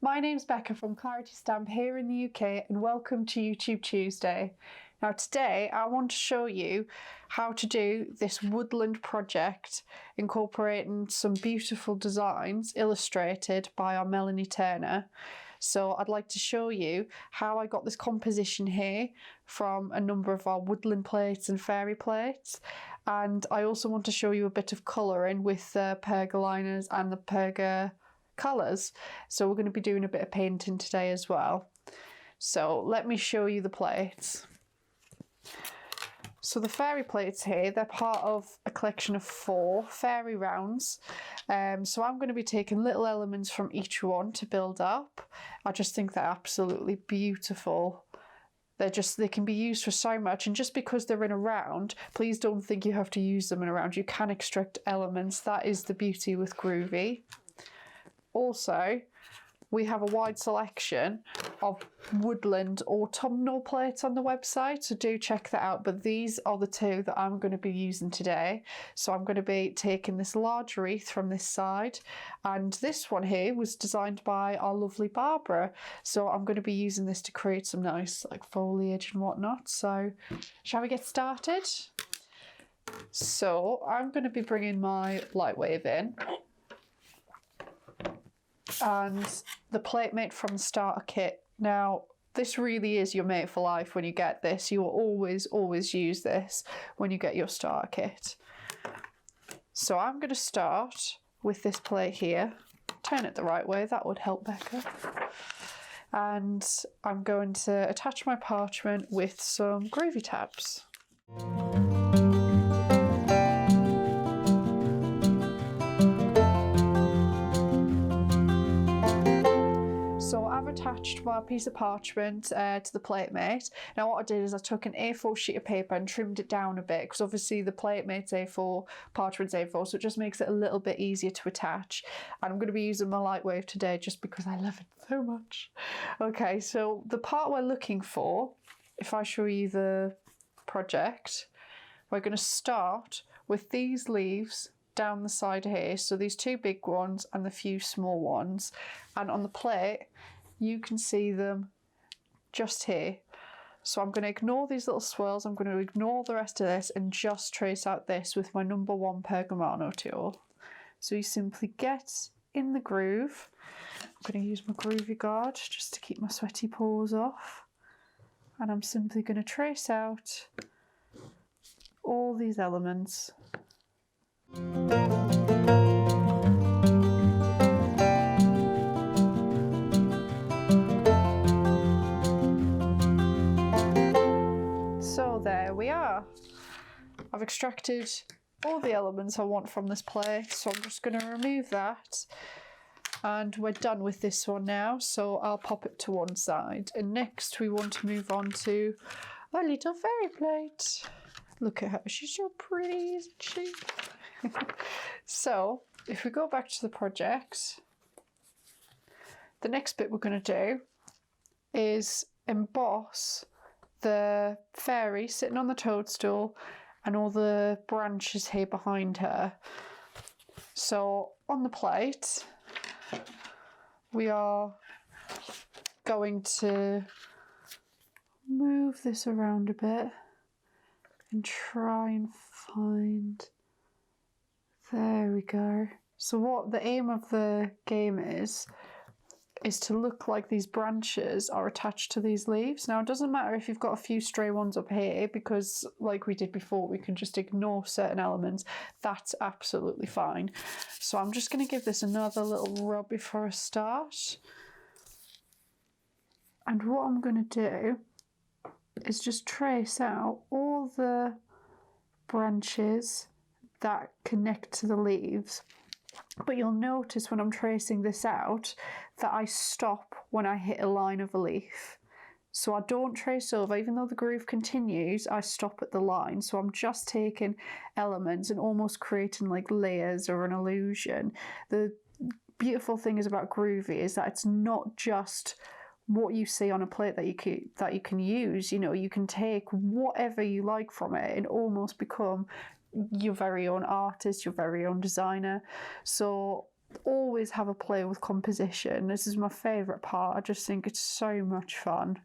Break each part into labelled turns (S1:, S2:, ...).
S1: My name's Becca from Claritystamp here in the UK, and welcome to YouTube Tuesday. Now today I want to show you how to do this woodland project incorporating some beautiful designs illustrated by our Melanie Turner. So I'd like to show you how I got this composition here from a number of our woodland plates and fairy plates, and I also want to show you a bit of colouring with the pergoliners and the perga colours. So we're going to be doing a bit of painting today as well. So let me show you the plates. So the fairy plates here, they're part of a collection of 4 fairy rounds. So I'm going to be taking little elements from each one to build up. I just think they're absolutely beautiful. They can be used for so much, and just because they're in a round, please don't think you have to use them in a round. You can extract elements. That is the beauty with Groovi. Also, we have a wide selection of woodland autumnal plates on the website, so do check that out. But these are the 2 that I'm going to be using today. So I'm going to be taking this large wreath from this side, and this one here was designed by our lovely Barbara. So I'm going to be using this to create some nice foliage and whatnot. So shall we get started? So I'm going to be bringing my light wave in. And the plate mate from the starter kit. Now, this really is your mate for life when you get this. You will always use this when you get your starter kit. So I'm going to start with this plate here. Turn it the right way, that would help Becca. And I'm going to attach my parchment with some Groovi tabs. So I've attached my piece of parchment to the plate mate. Now what I did is I took an A4 sheet of paper and trimmed it down a bit, because obviously the plate mate's A4, parchment's A4, so it just makes it a little bit easier to attach. And I'm going to be using my light wave today just because I love it so much. Okay, so the part we're looking for, if I show you the project, we're going to start with these leaves down the side here, so these 2 big ones and the few small ones, and on the plate you can see them just here. So I'm going to ignore these little swirls, I'm going to ignore the rest of this and just trace out this with my number 1 Pergamano tool. So you simply get in the groove. I'm going to use my Groovi guard just to keep my sweaty paws off, and I'm simply going to trace out all these elements. So there we are. I've extracted all the elements I want from this plate, so I'm just going to remove that, and we're done with this one now, so I'll pop it to one side. And next we want to move on to a little fairy plate. Look at her, she's so pretty, isn't she? So if we go back to the project, the next bit we're going to do is emboss the fairy sitting on the toadstool and all the branches here behind her. So on the plate we are going to move this around a bit and try and find. There we go. So what the aim of the game is to look like these branches are attached to these leaves. Now it doesn't matter if you've got a few stray ones up here, because like we did before, we can just ignore certain elements. That's absolutely fine. So I'm just going to give this another little rub before I start. And what I'm going to do is just trace out all the branches that connect to the leaves. But you'll notice when I'm tracing this out that I stop when I hit a line of a leaf. So I don't trace over, even though the groove continues, I stop at the line. So I'm just taking elements and almost creating like layers or an illusion. The beautiful thing is about Groovi is that it's not just what you see on a plate that you can use. You know, you can take whatever you like from it and almost become your very own artist, your very own designer. So always have a play with composition. This is my favourite part. I just think it's so much fun.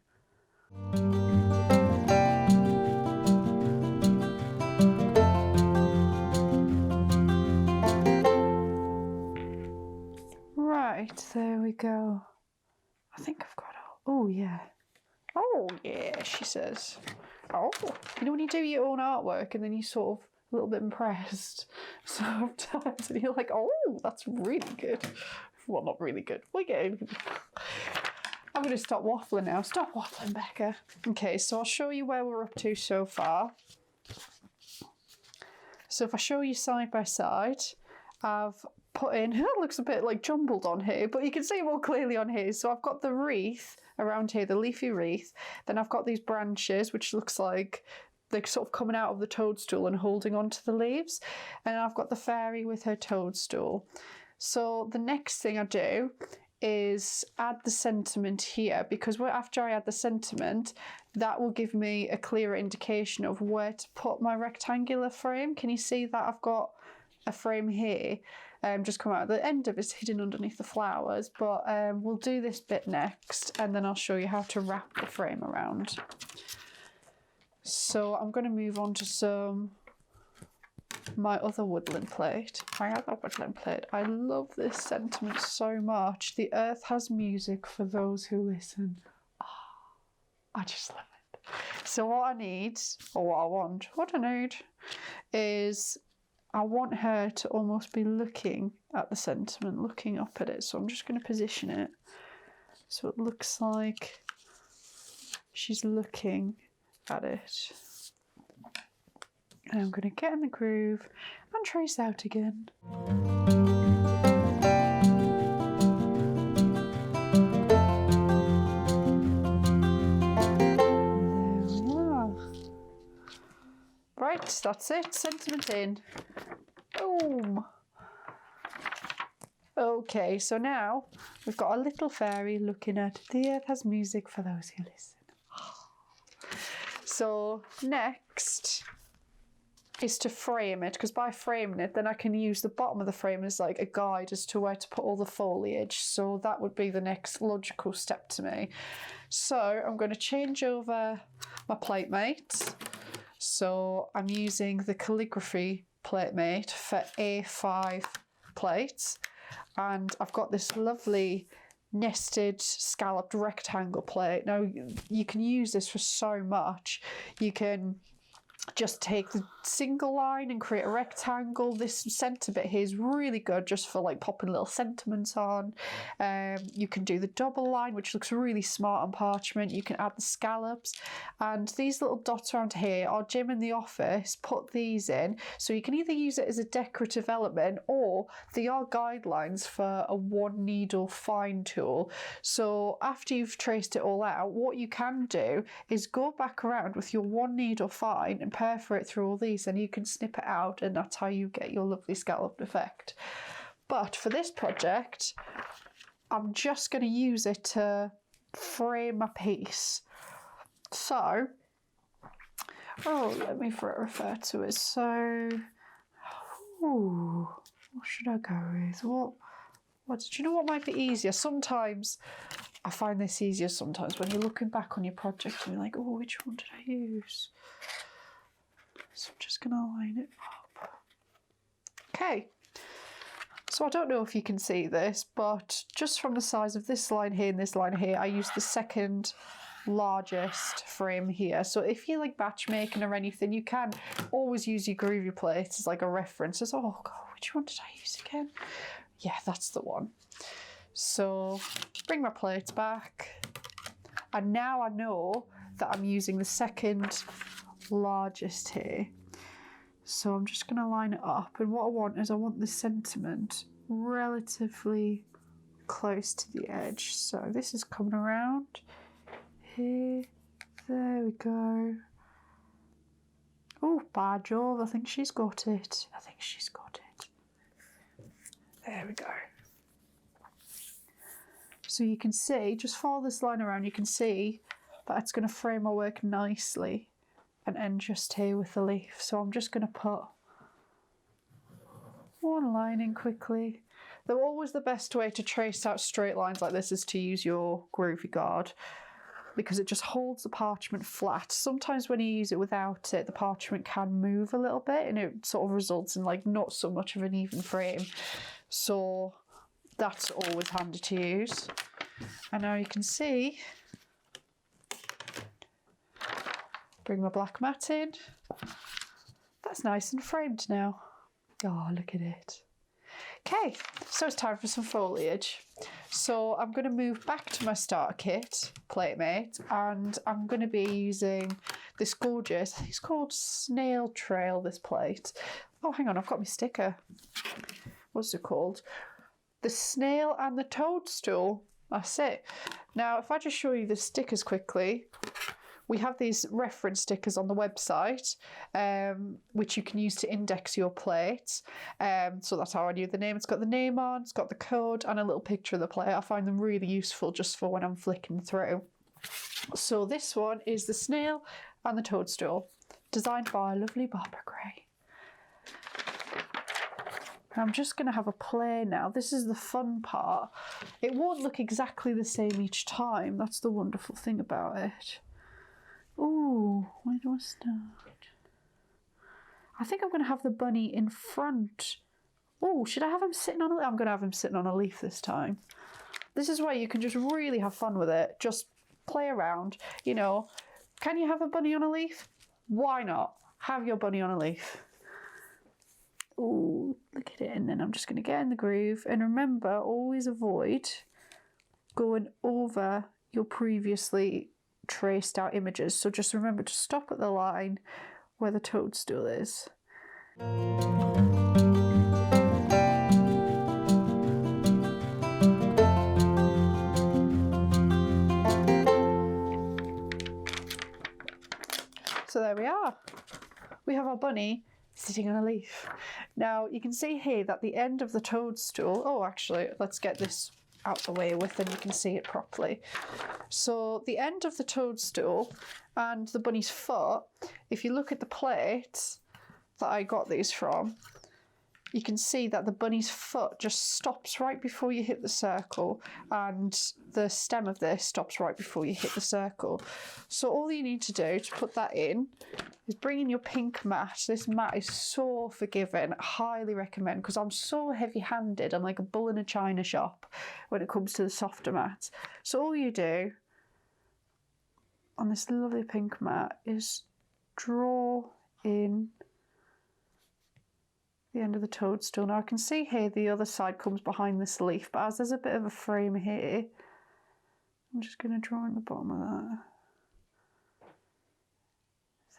S1: Right, there we go. I think I've got it. Oh yeah. Oh yeah, she says. Oh, you know when you do your own artwork and then you sort of a little bit impressed sometimes and you're like, oh, that's really good. Well, not really good. We're getting... I'm going to stop waffling now. Stop waffling, Becca. Okay, so I'll show you where we're up to so far. So if I show you side by side, I've put in, it looks a bit like jumbled on here, but you can see more clearly on here. So I've got the wreath around here, the leafy wreath. Then I've got these branches, which looks like they're sort of coming out of the toadstool and holding onto the leaves. And I've got the fairy with her toadstool. So the next thing I do is add the sentiment here, because after I add the sentiment, that will give me a clearer indication of where to put my rectangular frame. Can you see that I've got a frame here? Just come out at the end of it's hidden underneath the flowers, but we'll do this bit next and then I'll show you how to wrap the frame around. So I'm going to move on to my other woodland plate. I love this sentiment so much. The earth has music for those who listen. Oh, I just love it. So what I need, or what I need is, I want her to almost be looking at the sentiment, looking up at it. So I'm just going to position it so it looks like she's looking at it. And I'm going to get in the groove and trace out again. There we are. Right, that's it. Sentiment in. Boom. Okay, so now we've got a little fairy looking at the earth has music for those who listen. So next is to frame it, because by framing it, then I can use the bottom of the frame as like a guide as to where to put all the foliage. So that would be the next logical step to me. So I'm going to change over my platemate. So I'm using the calligraphy platemate for A5 plates, and I've got this lovely nested scalloped rectangle plate. Now you can use this for so much. You can just take the single line and create a rectangle. This centre bit here is really good just for like popping little sentiments on. You can do the double line, which looks really smart on parchment. You can add the scallops, and these little dots around here, our Jim in the office put these in, so you can either use it as a decorative element or they are guidelines for a one needle fine tool. So after you've traced it all out, what you can do is go back around with your one needle fine and perforate through all these, and you can snip it out, and that's how you get your lovely scalloped effect. But for this project, I'm just going to use it to frame my piece. So, let me refer to it. So, what should I go with? What do you know what might be easier? Sometimes I find this easier sometimes when you're looking back on your project and you're like, oh, which one did I use? So I'm just going to line it up. Okay. So I don't know if you can see this, but just from the size of this line here and this line here, I used the second largest frame here. So if you like batch making or anything, you can always use your Groovi plates as like a reference. As, oh God, which one did I use again? Yeah, that's the one. So bring my plates back. And now I know that I'm using the second largest here. So I'm just going to line it up, and what I want is I want the sentiment relatively close to the edge. So this is coming around here. There we go. Oh, by Jove, I think she's got it. There we go. So you can see, just follow this line around, you can see that it's going to frame my work nicely and end just here with the leaf. So I'm just going to put one line in quickly. Though always the best way to trace out straight lines like this is to use your Groovi guard, because it just holds the parchment flat. Sometimes when you use it without it, the parchment can move a little bit and it sort of results in like not so much of an even frame. So that's always handy to use. And now you can see, bring my black mat in. That's nice and framed now. Oh, look at it. Okay, so it's time for some foliage. So I'm going to move back to my starter kit, Platemate, and I'm going to be using this gorgeous, I think it's called Snail Trail, this plate. Oh, hang on, I've got my sticker. What's it called? The Snail and the Toadstool. That's it. Now, if I just show you the stickers quickly, we have these reference stickers on the website, which you can use to index your plates. So that's how I knew the name. It's got the name on, it's got the code, and a little picture of the plate. I find them really useful just for when I'm flicking through. So this one is the Snail and the Toadstool, designed by lovely Barbara Gray. I'm just going to have a play now. This is the fun part. It won't look exactly the same each time. That's the wonderful thing about it. Ooh, where do I start? I think I'm going to have the bunny in front. Oh, should I have him sitting on a leaf? I'm going to have him sitting on a leaf this time. This is where you can just really have fun with it. Just play around. You know, can you have a bunny on a leaf? Why not? Have your bunny on a leaf. Ooh, look at it. And then I'm just going to get in the groove. And remember, always avoid going over your previously traced out images. So just remember to stop at the line where the toadstool is. So there we are. We have our bunny sitting on a leaf. Now you can see here that the end of the toadstool, oh actually let's get this out the way with and you can see it properly. So the end of the toadstool and the bunny's foot, if you look at the plate that I got these from, you can see that the bunny's foot just stops right before you hit the circle and the stem of this stops right before you hit the circle. So all you need to do to put that in is bring in your pink mat. This mat is so forgiving, I highly recommend, because I'm so heavy-handed. I'm like a bull in a china shop when it comes to the softer mats. So all you do on this lovely pink mat is draw in the end of the toadstool. Now I can see here the other side comes behind this leaf, but as there's a bit of a frame here, I'm just going to draw in the bottom of that.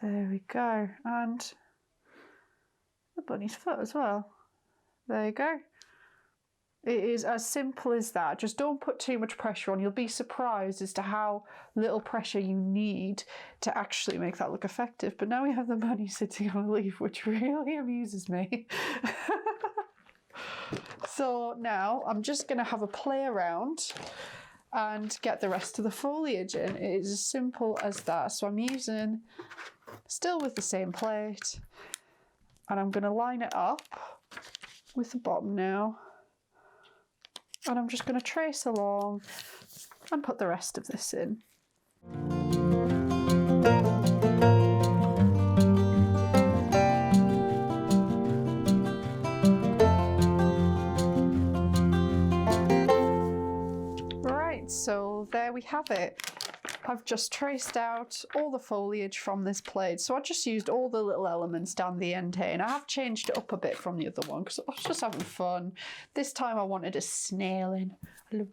S1: There we go, and the bunny's foot as well. There you go. It is as simple as that. Just don't put too much pressure on. You'll be surprised as to how little pressure you need to actually make that look effective. But now we have the bunny sitting on a leaf, which really amuses me. So now I'm just going to have a play around and get the rest of the foliage in. It is as simple as that. So I'm using, still with the same plate, and I'm going to line it up with the bottom now. And I'm just going to trace along and put the rest of this in. Right, so there we have it. I've just traced out all the foliage from this plate. So I just used all the little elements down the end here, and I have changed it up a bit from the other one because I was just having fun. This time I wanted a snail in. I love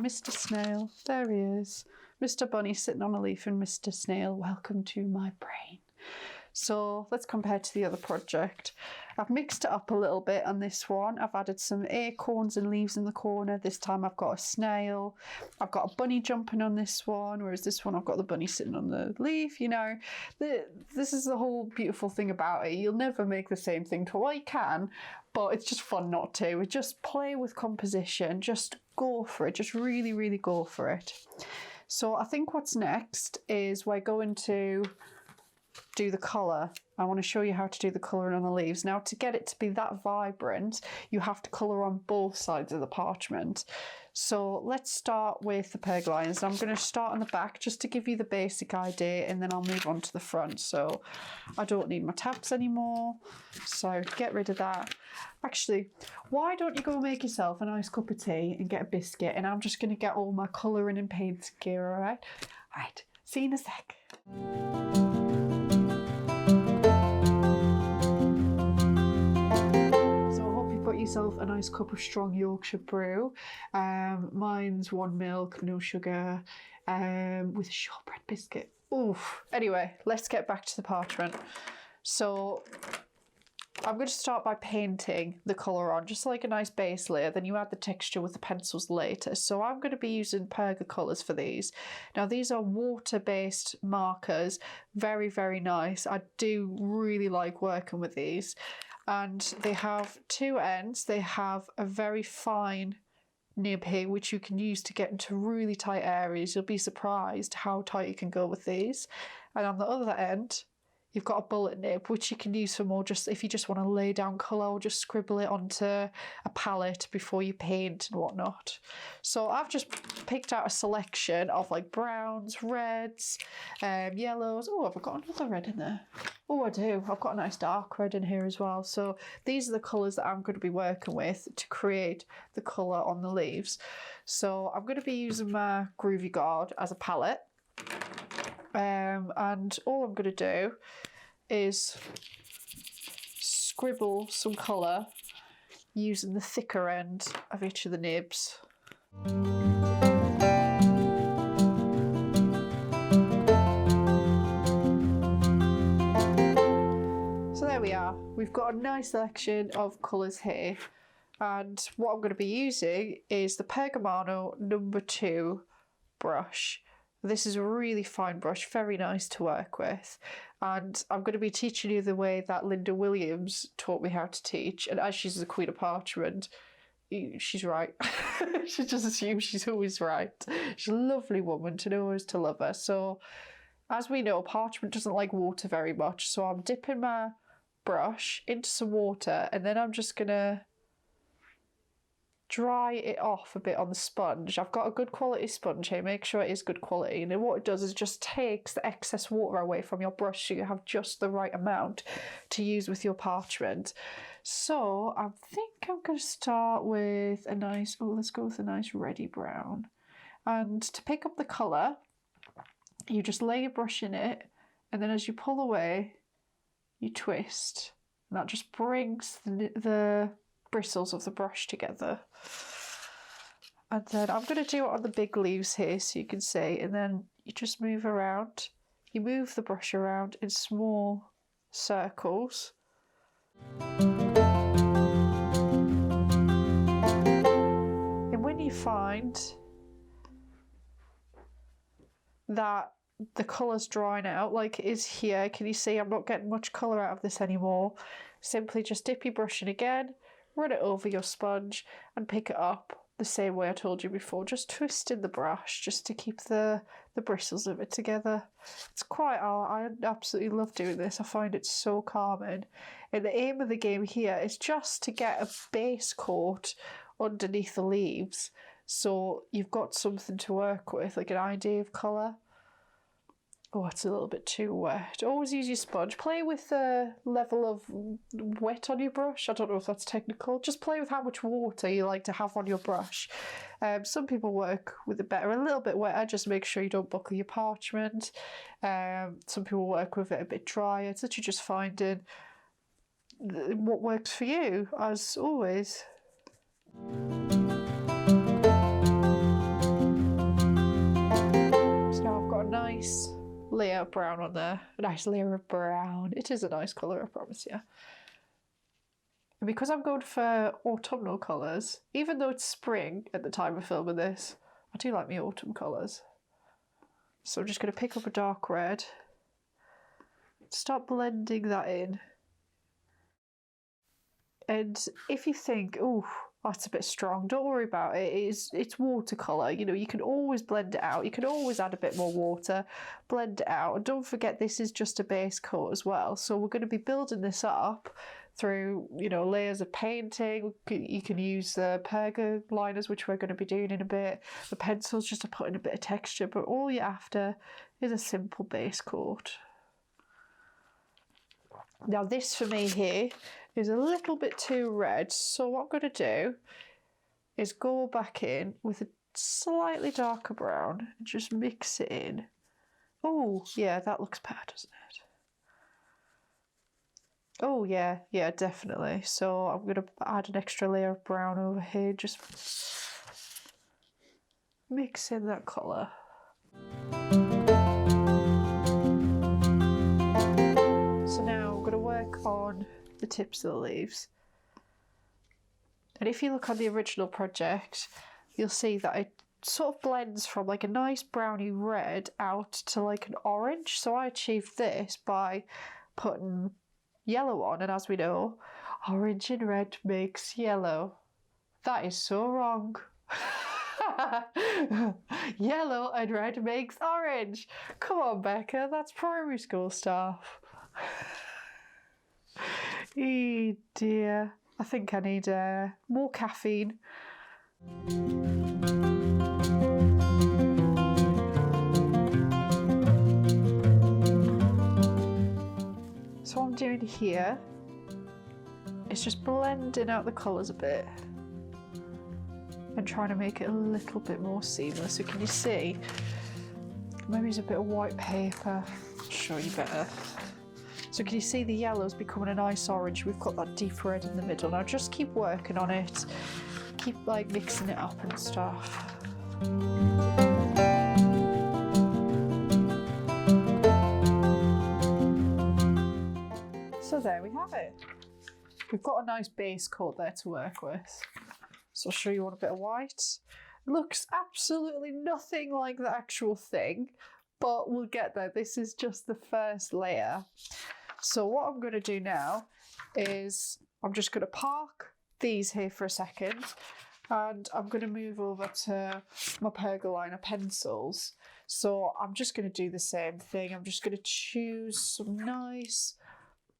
S1: Mr. Snail. There he is. Mr. Bunny sitting on a leaf and Mr. Snail, welcome to my brain. So let's compare to the other project. I've mixed it up a little bit on this one. I've added some acorns and leaves in the corner. This time I've got a snail. I've got a bunny jumping on this one, whereas this one I've got the bunny sitting on the leaf, you know. This is the whole beautiful thing about it. You'll never make the same thing twice. Well, you can, but it's just fun not to. Just play with composition. Just go for it. Just really, really go for it. So I think what's next is we're going to do the colour. I want to show you how to do the colouring on the leaves. Now, to get it to be that vibrant, you have to colour on both sides of the parchment. So let's start with the perg lines. I'm going to start on the back just to give you the basic idea, and then I'll move on to the front. So I don't need my tabs anymore, so get rid of that. Actually, why don't you go make yourself a nice cup of tea and get a biscuit, and I'm just going to get all my colouring and paint gear, alright? Alright, see you in a sec. Yourself a nice cup of strong Yorkshire brew. Mine's 1 milk, no sugar, with a shortbread biscuit. Oof. Anyway, let's get back to the parchment. So I'm going to start by painting the colour on, just like a nice base layer, then you add the texture with the pencils later. So I'm going to be using Perga colours for these. Now these are water-based markers, very, very nice. I do really like working with these. And they have two ends. They have a very fine nib here, which you can use to get into really tight areas. You'll be surprised how tight you can go with these. And on the other end, you've got a bullet nib, which you can use for more just if you just want to lay down colour or just scribble it onto a palette before you paint and whatnot. So I've just picked out a selection of like browns, reds, yellows. Oh, have I got another red in there? Oh, I do. I've got a nice dark red in here as well. So these are the colours that I'm going to be working with to create the colour on the leaves. So I'm going to be using my Groovi Guard as a palette. And all I'm going to do is scribble some colour using the thicker end of each of the nibs. So there we are. We've got a nice selection of colours here, and what I'm going to be using is the Pergamano number 2 brush. This is a really fine brush, very nice to work with, and I'm going to be teaching you the way that Linda Williams taught me how to teach, and as she's the Queen of Parchment, she's right. She just assumes she's always right. She's a lovely woman to know is to love her. So as we know, parchment doesn't like water very much, so I'm dipping my brush into some water, and then I'm just going to dry it off a bit on the sponge. I've got a good quality sponge here, make sure it is good quality, and then what it does is just takes the excess water away from your brush so you have just the right amount to use with your parchment. So I think I'm going to start with a nice, let's go with a nice reddy brown. And to pick up the colour, you just lay your brush in it, and then as you pull away, you twist, and that just brings the bristles of the brush together. And then I'm going to do it on the big leaves here so you can see, and then you just move around. You move the brush around in small circles. And when you find that the colour's drying out like it is here, can you see I'm not getting much colour out of this anymore? Simply just dip your brush in again, run it over your sponge and pick it up the same way I told you before, just twisting the brush just to keep the bristles of it together. It's quite, I absolutely love doing this. I find it so calming. And the aim of the game here is just to get a base coat underneath the leaves so you've got something to work with, like an idea of colour. Oh, it's a little bit too wet. Always use your sponge. Play with the level of wet on your brush. I don't know if that's technical. Just play with how much water you like to have on your brush. Some people work with it better, a little bit wetter. Just make sure you don't buckle your parchment. Some people work with it a bit drier. It's literally just finding what works for you, as always. So now I've got a nice layer of brown on there. A nice layer of brown. It is a nice colour, I promise you. And because I'm going for autumnal colours, even though it's spring at the time of filming this, I do like my autumn colours. So I'm just going to pick up a dark red, start blending that in. And if you think, oh, that's a bit strong. Don't worry about it. It's watercolour. You know, you can always blend it out. You can always add a bit more water, blend it out. And don't forget, this is just a base coat as well. So we're going to be building this up through, you know, layers of painting. You can use the perga liners, which we're going to be doing in a bit. The pencils just to put in a bit of texture. But all you're after is a simple base coat. Now this for me here is a little bit too red, so what I'm going to do is go back in with a slightly darker brown and just mix it in. Oh yeah, that looks better, doesn't it? Oh yeah, definitely. So I'm going to add an extra layer of brown over here, just mix in that colour. So now I'm going to work on the tips of the leaves. And if you look on the original project, you'll see that it sort of blends from like a nice browny red out to like an orange. So I achieved this by putting yellow on, and as we know, orange and red makes yellow. That is so wrong. Yellow and red makes orange. Come on, Becca, that's primary school stuff. Oh dear, I think I need more caffeine. So what I'm doing here is just blending out the colours a bit and trying to make it a little bit more seamless. So can you see? Maybe use a bit of white paper. I'll show you better. So can you see the yellow's becoming a nice orange? We've got that deep red in the middle. Now just keep working on it. Keep like mixing it up and stuff. So there we have it. We've got a nice base coat there to work with. So I'll show you on a bit of white. It looks absolutely nothing like the actual thing, but we'll get there. This is just the first layer. So what I'm going to do now is I'm just going to park these here for a second, and I'm going to move over to my pergoliner pencils. So I'm just going to do the same thing. I'm just going to choose some nice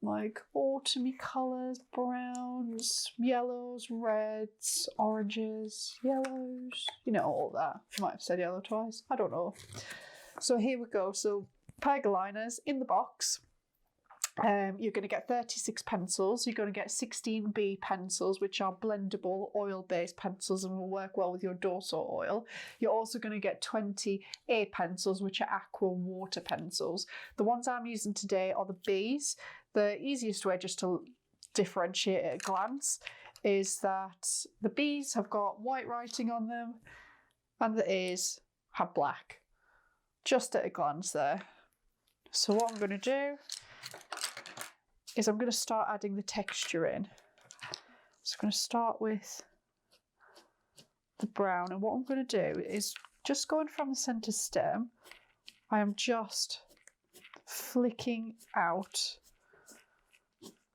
S1: like autumny colours, browns, yellows, reds, oranges, yellows, you know, all that. I might have said yellow twice, I don't know. So here we go. So pergoliners in the box. You're going to get 36 pencils. You're going to get 16B pencils, which are blendable oil-based pencils and will work well with your Dorso oil. You're also going to get 20A pencils, which are aqua water pencils. The ones I'm using today are the Bs. The easiest way just to differentiate at a glance is that the Bs have got white writing on them and the As have black. Just at a glance there. So what I'm going to do is I'm going to start adding the texture in. So I'm going to start with the brown, and what I'm going to do is just going from the centre stem, I am just flicking out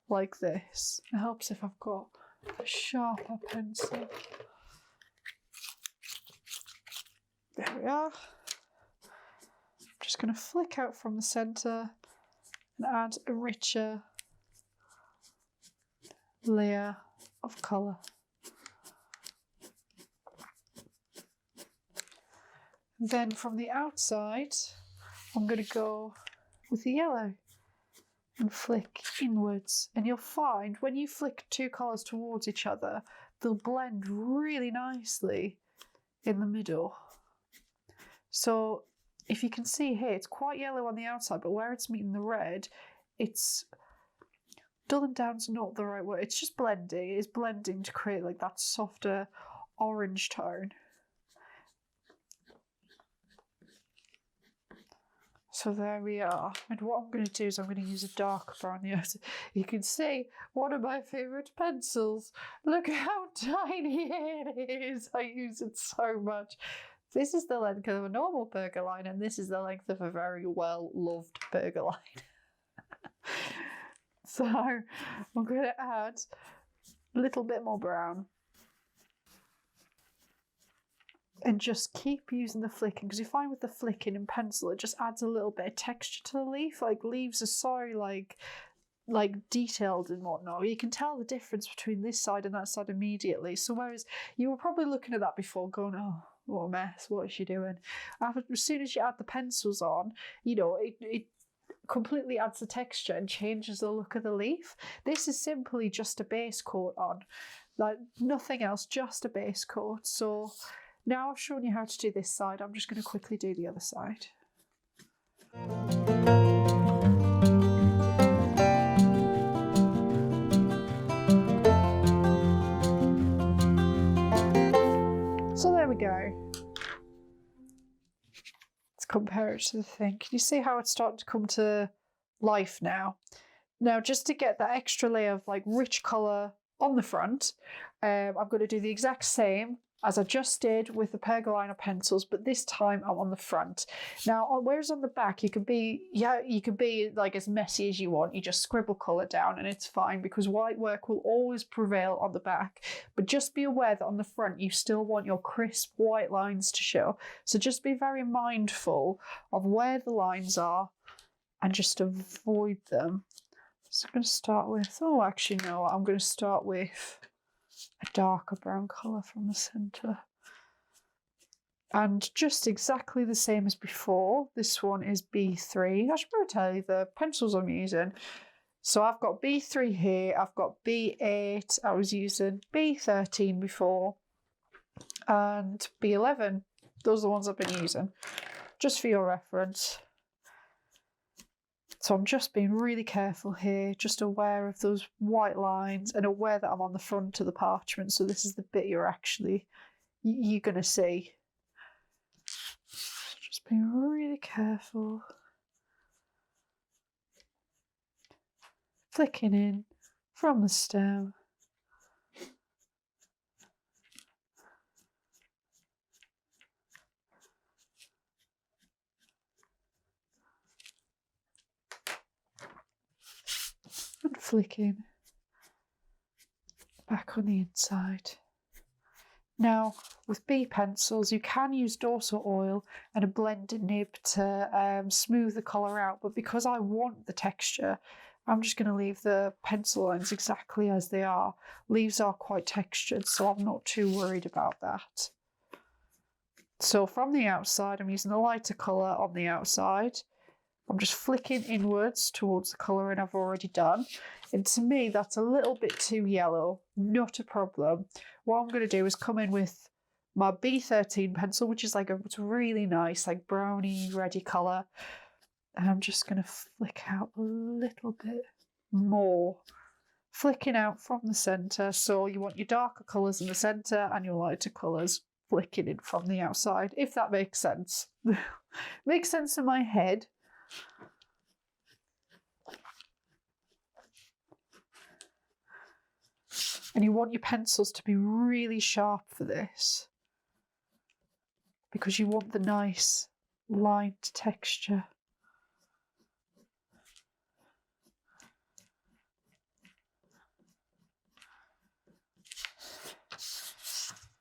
S1: like this. It helps if I've got a sharper pencil. There we are. I'm just going to flick out from the centre and add a richer layer of colour. Then from the outside, I'm going to go with the yellow and flick inwards. And you'll find when you flick two colours towards each other, they'll blend really nicely in the middle. So if you can see here, it's quite yellow on the outside, but where it's meeting the red, it's dull and down's not the right word. It's just blending. It's blending to create like that softer orange tone. So there we are. And what I'm going to do is I'm going to use a dark brown. You can see one of my favourite pencils. Look how tiny it is. I use it so much. This is the length of a normal burger line, and this is the length of a very well-loved burger line. So I'm going to add a little bit more brown. and just keep using the flicking, because you find with the flicking in pencil, it just adds a little bit of texture to the leaf. Like leaves are so like detailed and whatnot. You can tell the difference between this side and that side immediately. So whereas you were probably looking at that before going, oh, what a mess, what is she doing? As soon as you add the pencils on, you know, it completely adds the texture and changes the look of the leaf. This is simply just a base coat on, like nothing else, just a base coat. So now I've shown you how to do this side, I'm just going to quickly do the other side. So there we go. Let's compare it to the thing. Can you see how it's starting to come to life now? Now, just to get that extra layer of like rich colour on the front, I'm going to do the exact same as I just did with the pergolina pencils, but this time I'm on the front. Now, whereas on the back, you can be like as messy as you want. You just scribble colour down and it's fine, because white work will always prevail on the back. But just be aware that on the front, you still want your crisp white lines to show. So just be very mindful of where the lines are and just avoid them. So I'm going to start with, oh, actually, no, I'm going to start with a darker brown colour from the centre. And just exactly the same as before, this one is B3. I should probably tell you the pencils I'm using. So I've got B3 here, I've got B8, I was using B13 before, and B11. Those are the ones I've been using, just for your reference. So I'm just being really careful here, just aware of those white lines and aware that I'm on the front of the parchment. So this is the bit you're going to see. Just being really careful. Flicking in from the stem. And flicking back on the inside. Now, with B pencils, you can use dorsal oil and a blending nib to smooth the colour out, but because I want the texture, I'm just going to leave the pencil lines exactly as they are. Leaves are quite textured, so I'm not too worried about that. So from the outside, I'm using a lighter colour on the outside. I'm just flicking inwards towards the colouring I've already done. And to me, that's a little bit too yellow. Not a problem. What I'm going to do is come in with my B13 pencil, which is it's really nice, like browny, reddy colour. And I'm just going to flick out a little bit more. Flicking out from the centre. So you want your darker colours in the centre and your lighter colours flicking in from the outside, if that makes sense. Makes sense in my head. And you want your pencils to be really sharp for this, because you want the nice lined texture.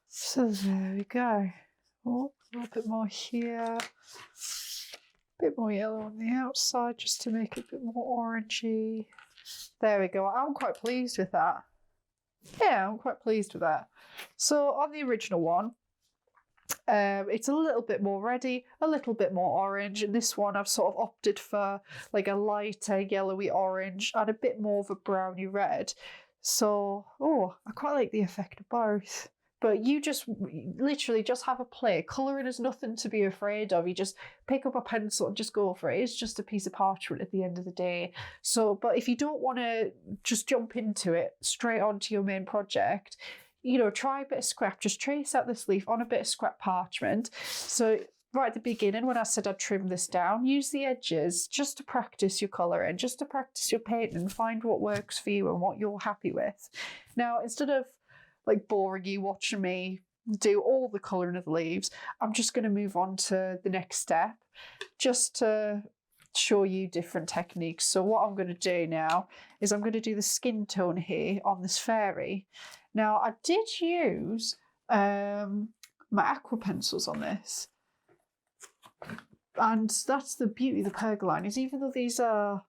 S1: So there we go. Oh, a little bit more here. A bit more yellow on the outside just to make it a bit more orangey. There we go. I'm quite pleased with that. Yeah, I'm quite pleased with that. So on the original one, it's a little bit more reddy, a little bit more orange. And this one I've sort of opted for like a lighter yellowy orange and a bit more of a browny red. So, oh, I quite like the effect of both. But you just literally just have a play. Colouring is nothing to be afraid of. You just pick up a pencil and just go for it. It's just a piece of parchment at the end of the day. So, but if you don't want to just jump into it straight onto your main project, you know, try a bit of scrap. Just trace out this leaf on a bit of scrap parchment. So right at the beginning, when I said I'd trim this down, use the edges just to practice your colouring, just to practice your painting and find what works for you and what you're happy with. Now, instead of like boring you watching me do all the colouring of the leaves, I'm just going to move on to the next step just to show you different techniques. So what I'm going to do now is I'm going to do the skin tone here on this fairy. Now I did use my aqua pencils on this. And that's the beauty of the Pergoline, is even though these are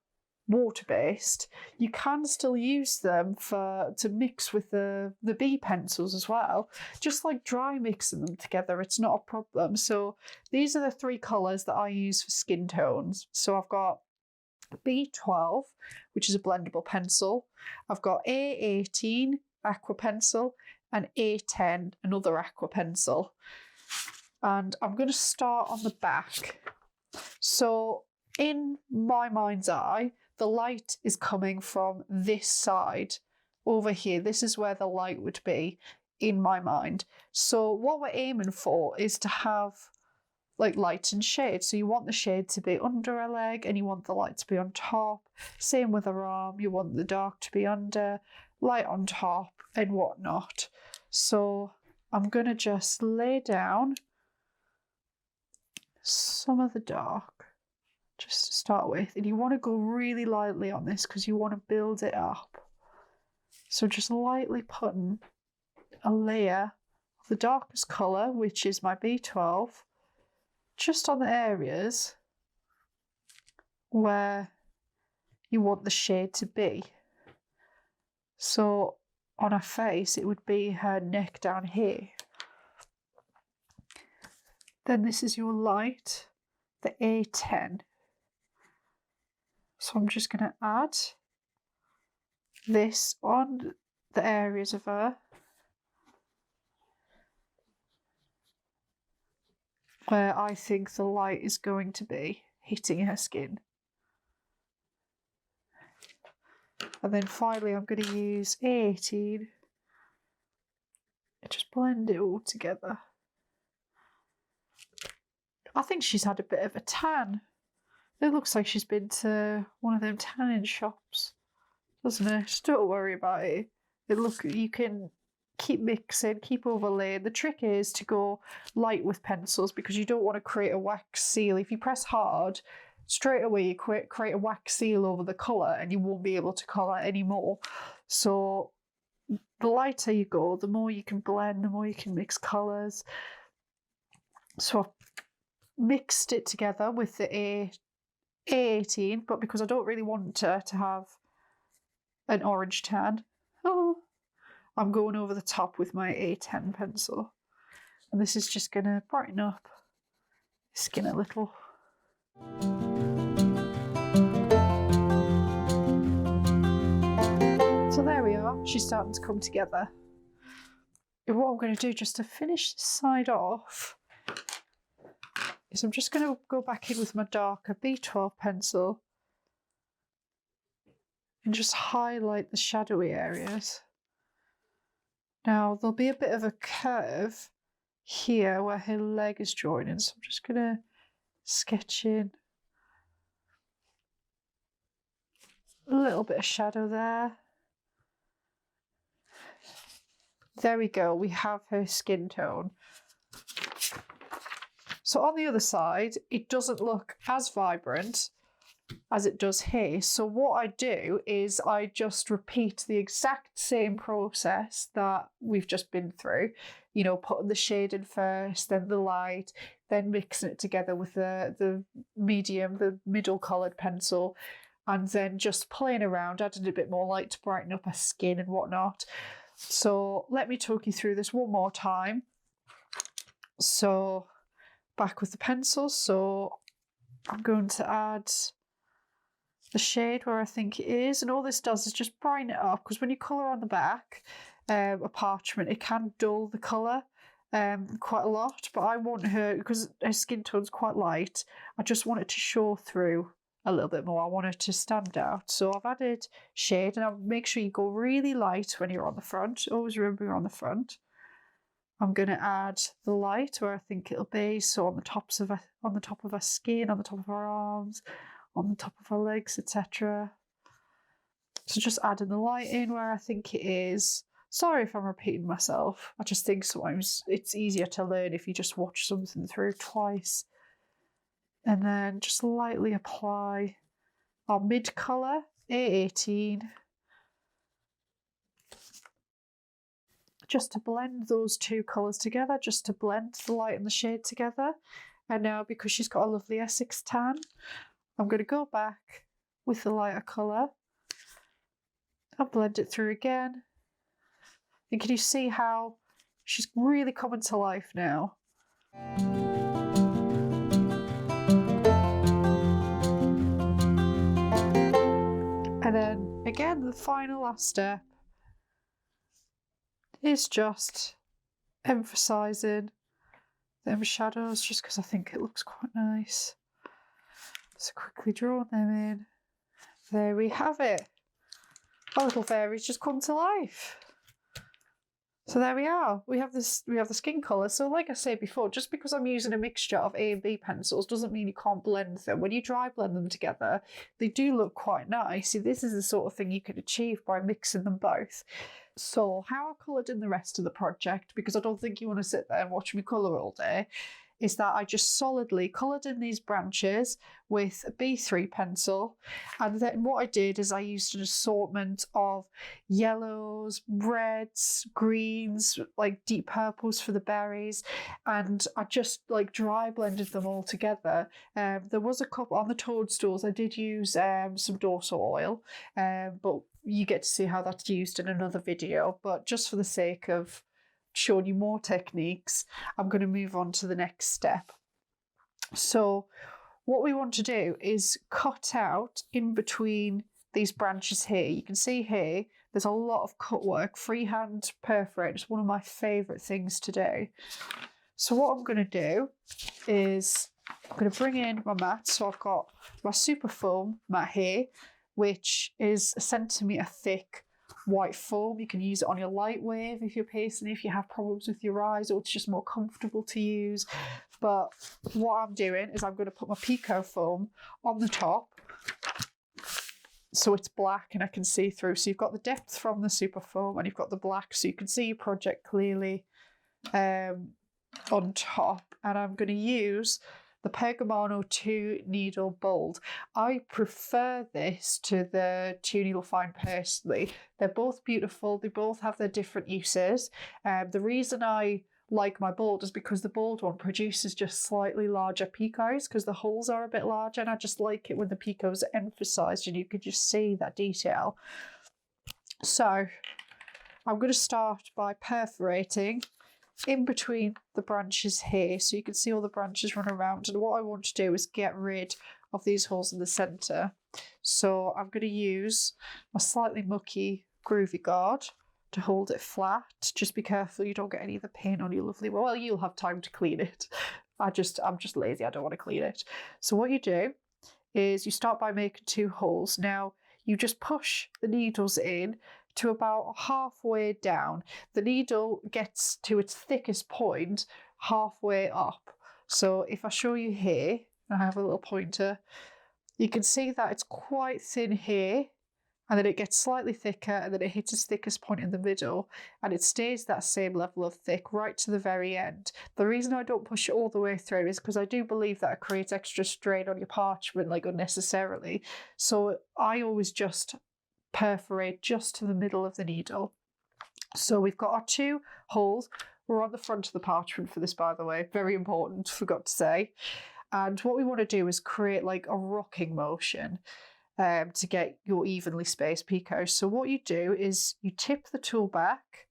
S1: water-based, you can still use them to mix with the bee pencils as well. Just like dry mixing them together, it's not a problem. So these are the 3 colours that I use for skin tones. So I've got B12, which is a blendable pencil. I've got A18 aqua pencil and A10 another aqua pencil. And I'm going to start on the back. So in my mind's eye, the light is coming from this side over here. This is where the light would be in my mind. So what we're aiming for is to have like light and shade. So you want the shade to be under a leg and you want the light to be on top. Same with her arm. You want the dark to be under, light on top and whatnot. So I'm going to just lay down some of the dark just to start with, and you want to go really lightly on this because you want to build it up. So just lightly putting a layer of the darkest colour, which is my B12, just on the areas where you want the shade to be. So on her face it would be her neck down here. Then this is your light, the A10. So I'm just going to add this on the areas of her where I think the light is going to be hitting her skin. And then finally I'm going to use A18 and just blend it all together. I think she's had a bit of a tan. It looks like she's been to one of them tanning shops, doesn't it? Just don't worry about it. You can keep mixing, keep overlaying. The trick is to go light with pencils because you don't want to create a wax seal. If you press hard, straight away you create a wax seal over the colour and you won't be able to colour anymore. So the lighter you go, the more you can blend, the more you can mix colours. So I've mixed it together with the A18, but because I don't really want her to have an orange tan, I'm going over the top with my A10 pencil. And this is just going to brighten up the skin a little. So there we are, she's starting to come together. And what I'm going to do just to finish this side off is I'm just going to go back in with my darker B12 pencil and just highlight the shadowy areas. Now there'll be a bit of a curve here where her leg is joining, so I'm just going to sketch in a little bit of shadow there. There we go, we have her skin tone. So on the other side, it doesn't look as vibrant as it does here. So what I do is I just repeat the exact same process that we've just been through. You know, putting the shade in first, then the light, then mixing it together with the medium, the middle coloured pencil, and then just playing around, adding a bit more light to brighten up her skin and whatnot. So let me talk you through this one more time. So back with the pencil, so I'm going to add the shade where I think it is, and all this does is just brighten it up, because when you colour on the back a parchment, it can dull the colour quite a lot, but I want her, because her skin tone's quite light, I just want it to show through a little bit more. I want it to stand out. So I've added shade, and I'll make sure you go really light when you're on the front. Always remember you're on the front. I'm going to add the light where I think it'll be, so on the top of her skin, on the top of her arms, on the top of her legs, etc. So just adding the light in where I think it is. Sorry if I'm repeating myself. I just think sometimes it's easier to learn if you just watch something through twice. And then just lightly apply our mid colour, A18. just to blend those two colours together, just to blend the light and the shade together. And now, because she's got a lovely Essex tan, I'm going to go back with the lighter colour and blend it through again. And can you see how she's really coming to life now? And then again, the final last step is just emphasising them shadows, just because I think it looks quite nice. So quickly draw them in. There we have it. Our little fairies just come to life. So there we are. We have the skin colour. So like I said before, just because I'm using a mixture of A and B pencils doesn't mean you can't blend them. When you dry blend them together, they do look quite nice. See, this is the sort of thing you can achieve by mixing them both. So how I coloured in the rest of the project, because I don't think you want to sit there and watch me colour all day, is that I just solidly coloured in these branches with a B3 pencil. And then what I did is I used an assortment of yellows, reds, greens, like deep purples for the berries. And I just like dry blended them all together. There was a couple on the toadstools. I did use some dorsal oil, but you get to see how that's used in another video. But just for the sake of showing you more techniques, I'm going to move on to the next step. So what we want to do is cut out in between these branches here. You can see here there's a lot of cut work. Freehand perforating is one of my favourite things to do. So what I'm going to do is I'm going to bring in my mat. So I've got my super foam mat here, which is 1 centimetre thick white foam. You can use it on your light wave if you're pacing, if you have problems with your eyes, or it's just more comfortable to use. But what I'm doing is I'm going to put my Pico foam on the top so it's black and I can see through. So you've got the depth from the super foam and you've got the black, so you can see your project clearly on top. And I'm going to use the Pergamano 2 needle bold. I prefer this to the 2 needle fine personally. They're both beautiful. They both have their different uses. The reason I like my bold is because the bold one produces just slightly larger picos because the holes are a bit larger, and I just like it when the picos are emphasised and you can just see that detail. So I'm going to start by perforating in between the branches here, so you can see all the branches run around. And what I want to do is get rid of these holes in the centre. So I'm going to use my slightly mucky Groovi guard to hold it flat. Just be careful you don't get any of the paint on your lovely, well, you'll have time to clean it. I'm just lazy, I don't want to clean it. So what you do is you start by making 2 holes. Now you just push the needles in to about halfway down. The needle gets to its thickest point halfway up. So if I show you here, I have a little pointer, you can see that it's quite thin here, and then it gets slightly thicker, and then it hits its thickest point in the middle, and it stays that same level of thick right to the very end. The reason I don't push it all the way through is because I do believe that it creates extra strain on your parchment, like unnecessarily. So I always just perforate just to the middle of the needle. So we've got our 2 holes. We're on the front of the parchment for this, by the way. Very important, forgot to say. And what we want to do is create like a rocking motion to get your evenly spaced picos. So what you do is you tip the tool back,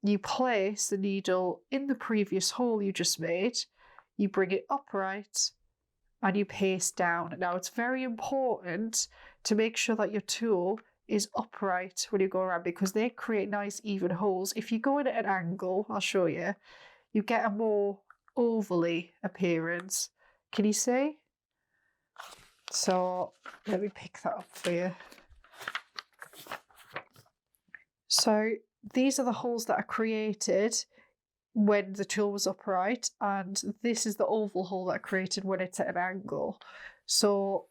S1: you place the needle in the previous hole you just made, you bring it upright, and you paste down. Now it's very important to make sure that your tool is upright when you go around, because they create nice even holes. If you go in at an angle, I'll show you, you get a more ovally appearance. Can you see? So let me pick that up for you. So these are the holes that are created when the tool was upright, and this is the oval hole that I created when it's at an angle. So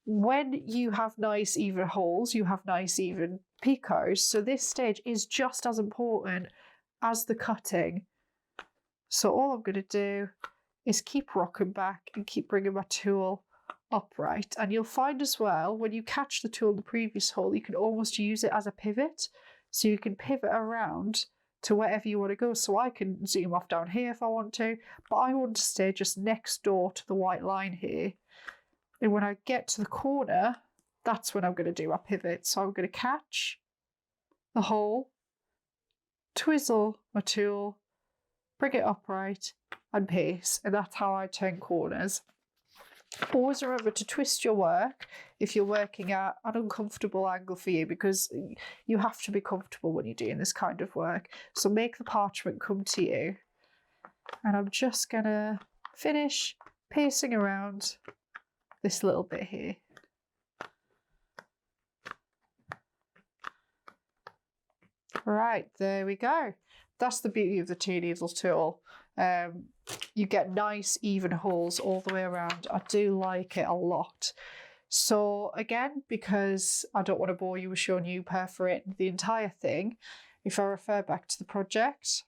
S1: when you have nice even holes, you have nice even picos. So this stage is just as important as the cutting. So all I'm going to do is keep rocking back and keep bringing my tool upright. And you'll find as well, when you catch the tool in the previous hole, you can almost use it as a pivot. So you can pivot around to wherever you want to go. So I can zoom off down here if I want to, but I want to stay just next door to the white line here. And when I get to the corner, that's when I'm going to do my pivot. So I'm going to catch the hole, twizzle my tool, bring it upright and paste. And that's how I turn corners. Always remember to twist your work if you're working at an uncomfortable angle for you, because you have to be comfortable when you're doing this kind of work. So make the parchment come to you. And I'm just going to finish pacing around this little bit here. Right, there we go. That's the beauty of the 2 needle tool. You get nice even holes all the way around. I do like it a lot. So again, because I don't want to bore you with showing you perforating the entire thing, if I refer back to the project,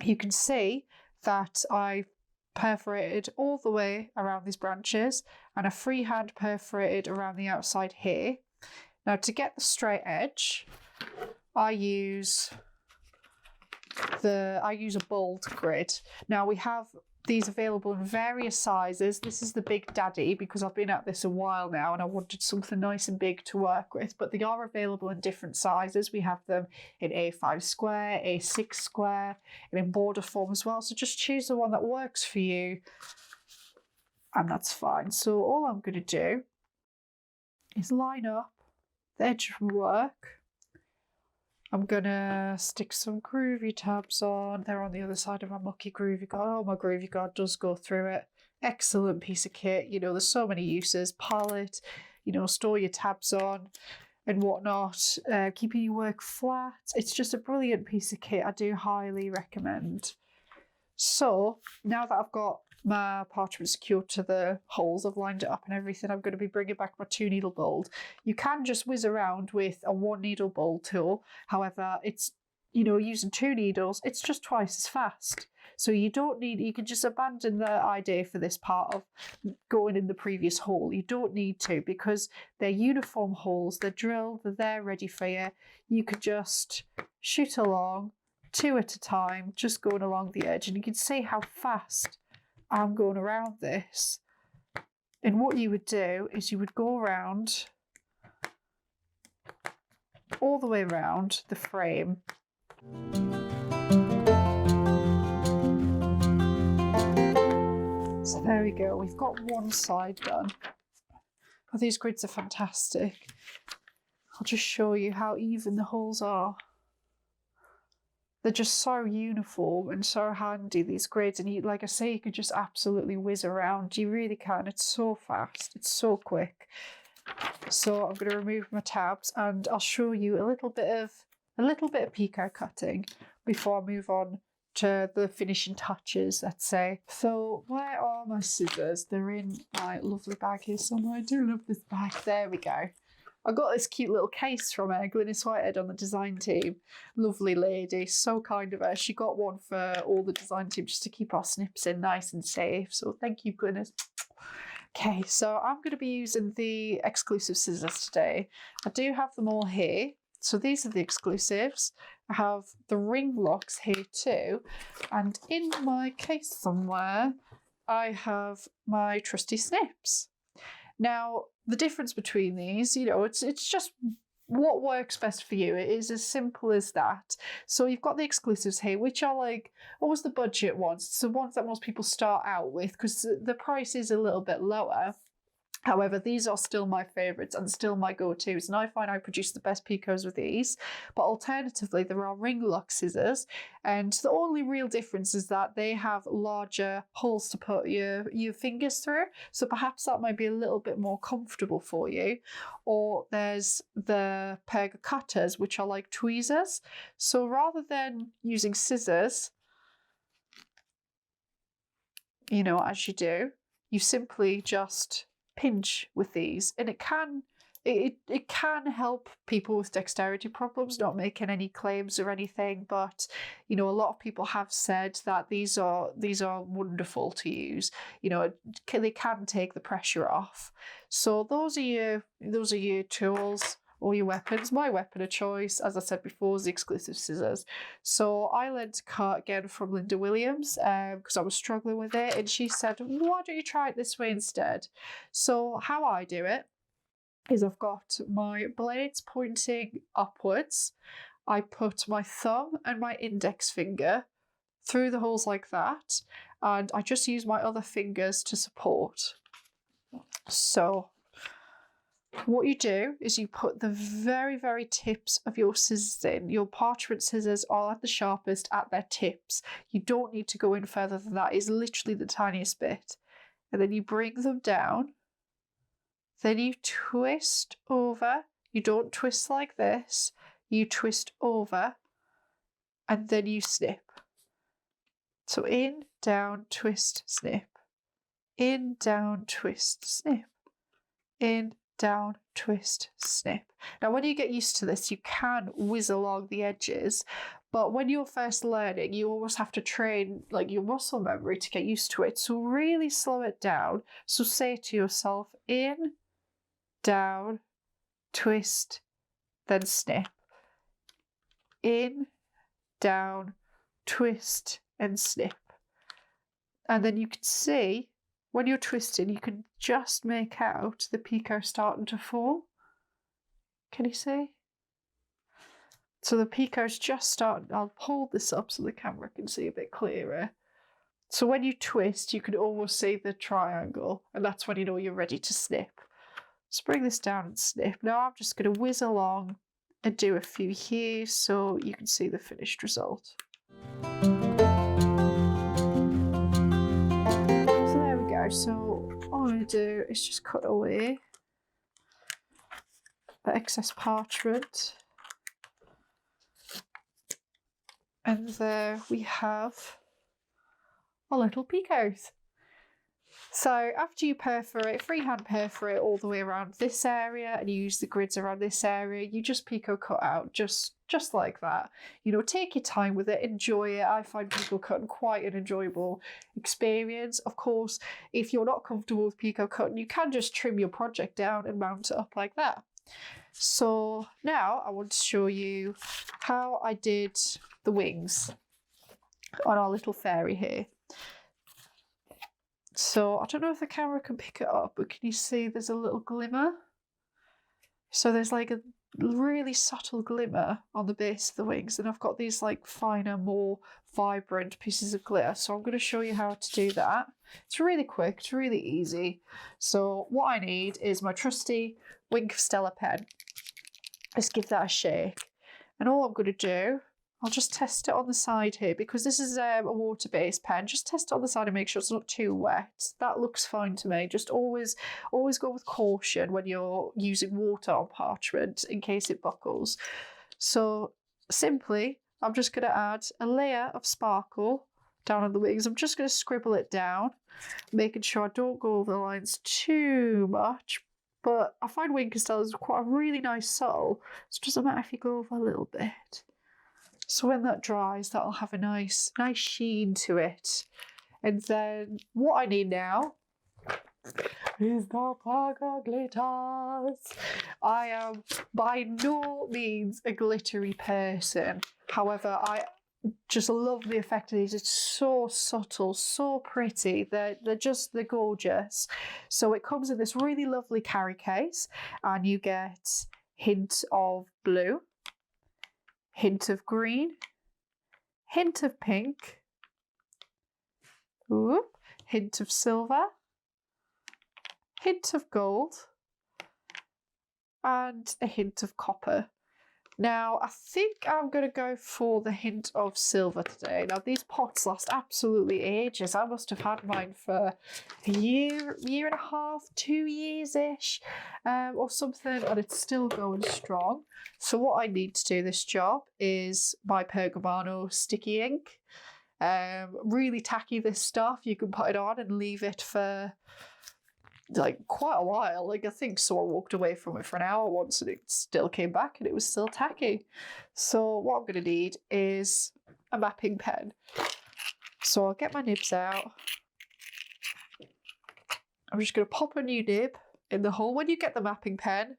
S1: you can see that I perforated all the way around these branches and I freehand perforated around the outside here. Now to get the straight edge, I use a bold grid. Now we have these available in various sizes. This is the Big Daddy because I've been at this a while now and I wanted something nice and big to work with, but they are available in different sizes. We have them in A5 square, A6 square, and in border form as well. So just choose the one that works for you and that's fine. So all I'm going to do is line up the edge of my work. I'm gonna stick some Groovi tabs on. They're on the other side of my mucky Groovi guard. Oh, my Groovi guard does go through it. Excellent piece of kit. You know, there's so many uses. Palette, you know, store your tabs on and whatnot. Keeping your work flat. It's just a brilliant piece of kit. I do highly recommend. So now that I've got my parchment secured to the holes, I've lined it up and everything, I'm going to be bringing back my 2 needle bolt. You can just whiz around with a 1 needle bolt tool. However, it's, you know, using 2 needles, it's just twice as fast. So you don't need, you can just abandon the idea for this part of going in the previous hole. You don't need to, because they're uniform holes, they're drilled, they're there ready for you. You could just shoot along 2 at a time, just going along the edge, and you can see how fast I'm going around this. And what you would do is you would go around all the way around the frame. So there we go, we've got one side done. Oh, these grids are fantastic. I'll just show you how even the holes are. They're just so uniform and so handy, these grids, and you, like I say, you could just absolutely whiz around. You really can. It's so fast. It's so quick. So I'm going to remove my tabs and I'll show you a little bit of pico cutting before I move on to the finishing touches, let's say. So where are my scissors? They're in my lovely bag here somewhere. I do love this bag. There we go. I got this cute little case from her, Glynis Whitehead on the design team. Lovely lady, so kind of her. She got one for all the design team just to keep our snips in nice and safe. So thank you, Glynis. Okay, so I'm going to be using the exclusive scissors today. I do have them all here. So these are the exclusives. I have the ring locks here too. And in my case somewhere, I have my trusty snips. Now, the difference between these, you know, it's just what works best for you. It is as simple as that. So you've got the exclusives here, which are like always the budget ones. It's the ones that most people start out with because the price is a little bit lower. However, these are still my favourites and still my go-tos, and I find I produce the best picos with these. But alternatively, there are ring lock scissors, and the only real difference is that they have larger holes to put your fingers through, so perhaps that might be a little bit more comfortable for you. Or there's the Perga cutters, which are like tweezers. So rather than using scissors, you know, as you do, you simply just pinch with these, and it can help people with dexterity problems, not making any claims or anything, but you know, a lot of people have said that these are wonderful to use. You know, they can take the pressure off. So those are your tools. or your weapons. My weapon of choice, as I said before, is the exclusive scissors. So I lent a cut again from Linda Williams because I was struggling with it, and she said, why don't you try it this way instead? So how I do it is I've got my blades pointing upwards. I put my thumb and my index finger through the holes like that, and I just use my other fingers to support. So what you do is you put the very, very tips of your scissors in. Your parchment scissors are at the sharpest at their tips. You don't need to go in further than that. It's literally the tiniest bit. And then you bring them down. Then you twist over. You don't twist like this. You twist over. And then you snip. So in, down, twist, snip. In, down, twist, snip. In, down, twist, snip. Now when you get used to this, you can whiz along the edges, but when you're first learning, you almost have to train like your muscle memory to get used to it. So really slow it down. So say to yourself, in, down, twist, then snip. In, down, twist, and snip. And then you can see when you're twisting, you can just make out the picot starting to fall. Can you see? So the picot's just starting. I'll hold this up so the camera can see a bit clearer. So when you twist, you can almost see the triangle, and that's when you know you're ready to snip. So bring this down and snip. Now I'm just going to whiz along and do a few here so you can see the finished result. So all I'm going to do is just cut away the excess parchment, and there we have a little picot. So after you perforate, freehand perforate all the way around this area, and you use the grids around this area, you just picot cut out just like that. You know, take your time with it, enjoy it. I find picot cutting quite an enjoyable experience. Of course, if you're not comfortable with picot cutting, you can just trim your project down and mount it up like that. So now I want to show you how I did the wings on our little fairy here. So I don't know if the camera can pick it up, but can you see there's a little glimmer? So there's like a really subtle glimmer on the base of the wings, and I've got these like finer, more vibrant pieces of glitter. So I'm going to show you how to do that. It's really quick, it's really easy. So what I need is my trusty Wink of Stella pen. Let's give that a shake. And all I'm going to do, I'll just test it on the side here because this is a water-based pen. Just test it on the side and make sure it's not too wet. That looks fine to me. Just always go with caution when you're using water on parchment in case it buckles. So simply, I'm just going to add a layer of sparkle down on the wings. I'm just going to scribble it down, making sure I don't go over the lines too much. But I find Wink of Stella is quite a really nice subtle, so it doesn't matter if you go over a little bit. So when that dries, that'll have a nice sheen to it. And then what I need now is the Paga glitters. I am by no means a glittery person. However, I just love the effect of these. It's so subtle, so pretty. They're gorgeous. So it comes in this really lovely carry case, and you get hint of blue, hint of green, hint of pink, hint of silver, hint of gold, and a hint of copper. Now, I think I'm going to go for the hint of silver today. Now, these pots last absolutely ages. I must have had mine for a year and a half, 2 years-ish, or something, and it's still going strong. So what I need to do this job is my Pergamano sticky ink. Really tacky, this stuff. You can put it on and leave it for like quite a while. Like I think someone walked away from it for an hour once and it still came back and it was still tacky. So what I'm going to need is a mapping pen. So I'll get my nibs out. I'm just going to pop a new nib in the hole. When you get the mapping pen,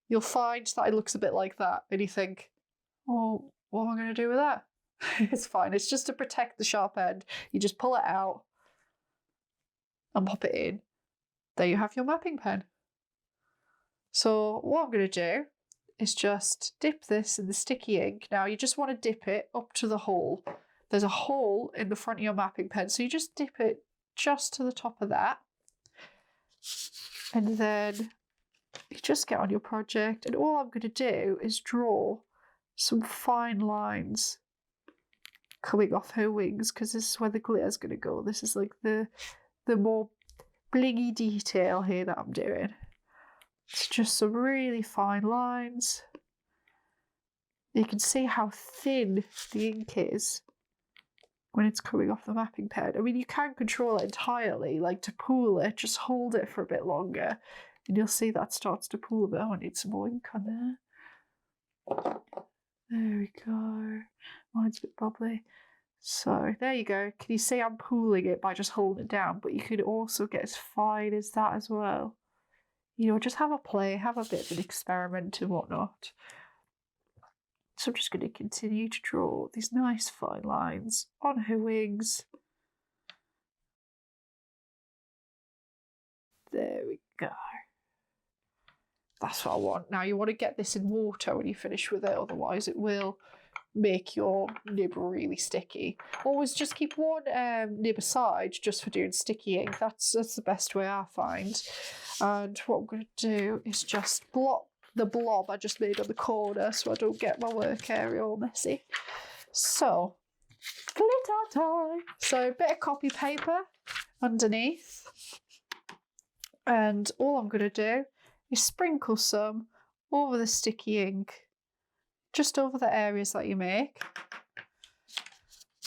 S1: you'll find that it looks a bit like that, and you think, oh, what am I going to do with that? It's fine. It's just to protect the sharp end. You just pull it out and pop it in. There you have your mapping pen. So what I'm going to do is just dip this in the sticky ink. Now you just want to dip it up to the hole. There's a hole in the front of your mapping pen, so you just dip it just to the top of that. And then you just get on your project, and all I'm going to do is draw some fine lines coming off her wings, because this is where the glitter's going to go. This is like the more blingy detail here that I'm doing. It's just some really fine lines. You can see how thin the ink is when it's coming off the mapping pen. I mean, you can control it entirely, like to pool it, just hold it for a bit longer, and you'll see that starts to pool a bit. Oh, I need some more ink on there. There we go. Mine's a bit bubbly. So there you go. Can you see I'm pooling it by just holding it down? But you could also get as fine as that as well. You know, just have a play, have a bit of an experiment and whatnot. So I'm just going to continue to draw these nice fine lines on her wings. There we go. That's what I want. Now you want to get this in water when you finish with it, otherwise it will make your nib really sticky. Always just keep one nib aside just for doing sticky ink. That's the best way I find. And what I'm going to do is just blot the blob I just made on the corner so I don't get my work area all messy. So, glitter time! So a bit of copy paper underneath. And all I'm going to do is sprinkle some over the sticky ink, just over the areas that you make.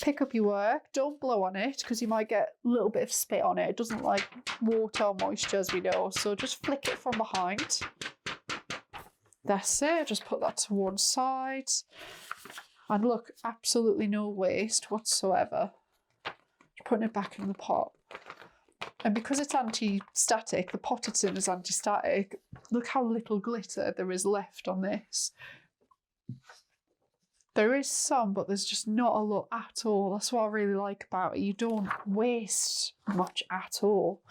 S1: Pick up your work, don't blow on it because you might get a little bit of spit on it. It doesn't like water or moisture, as we know, so just flick it from behind. That's it, just put that to one side. And look, absolutely no waste whatsoever. Just putting it back in the pot. And because it's anti-static, the pot it's in is anti-static, look how little glitter there is left on this. There is some, but there's just not a lot at all. That's what I really like about it. You don't waste much at all.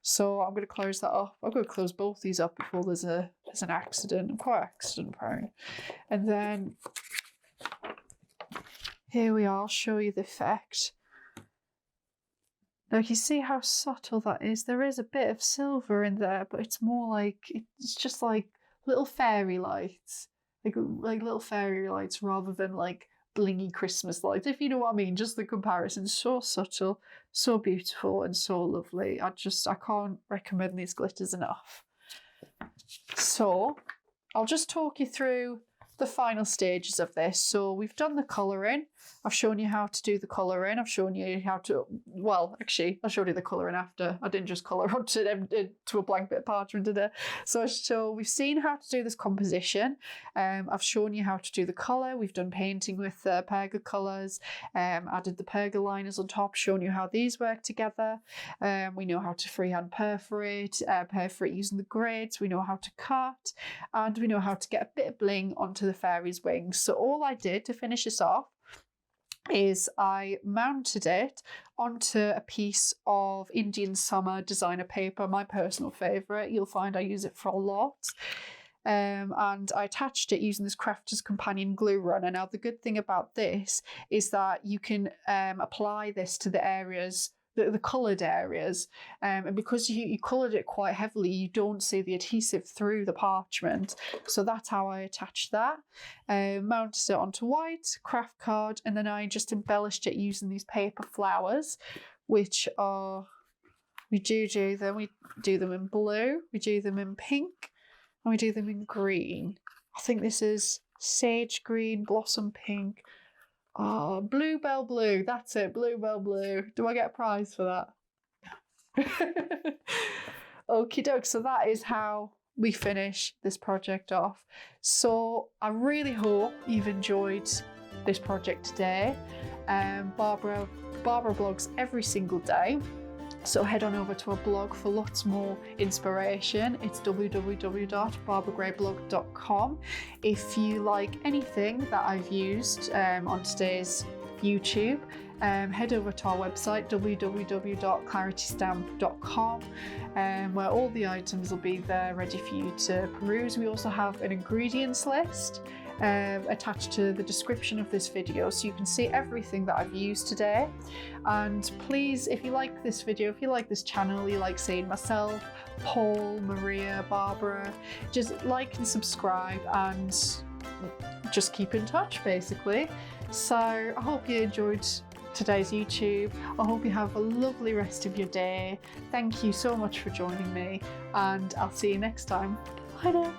S1: So I'm going to close that up. I'm going to close both these up before there's an accident. I'm quite accident prone. And then here we are. I'll show you the effect. Now you see how subtle that is. There is a bit of silver in there, but it's more like, it's just like little fairy lights. Like little fairy lights rather than like blingy Christmas lights, if you know what I mean. Just the comparison, so subtle, so beautiful and so lovely. I can't recommend these glitters enough. So I'll just talk you through the final stages of this. So we've done the colouring. I've shown you how to do the colouring. I've shown you how to, well, actually, I showed you the colouring after. I didn't just colour onto a blank bit of parchment, did I? So we've seen how to do this composition. I've shown you how to do the colour. We've done painting with perga colours. Added the perga liners on top, shown you how these work together. We know how to freehand perforate using the grids. We know how to cut, and we know how to get a bit of bling onto the fairy's wings. So all I did to finish this off is I mounted it onto a piece of Indian Summer designer paper, my personal favourite. You'll find I use it for a lot. And I attached it using this Crafter's Companion glue runner. Now the good thing about this is that you can apply this to the areas, the coloured areas, and because you coloured it quite heavily, you don't see the adhesive through the parchment. So that's how I attached that. Mounted it onto white craft card, and then I just embellished it using these paper flowers, which are, we do them in blue, we do them in pink, and we do them in green. I think this is sage green, blossom pink. Oh, bluebell blue. That's it, bluebell blue. Do I get a prize for that? Okie doke. So that is how we finish this project off. So I really hope you've enjoyed this project today. Barbara blogs every single day. So head on over to our blog for lots more inspiration. It's www.barbaragrayblog.com. If you like anything that I've used on today's YouTube, head over to our website www.claritystamp.com, where all the items will be there ready for you to peruse. We also have an ingredients list attached to the description of this video, so you can see everything that I've used today. And please, if you like this video, if you like this channel, you like seeing myself, Paul, Maria, Barbara, just like and subscribe and just keep in touch basically. So I hope you enjoyed today's YouTube. I hope you have a lovely rest of your day. Thank you so much for joining me, and I'll see you next time. Bye now.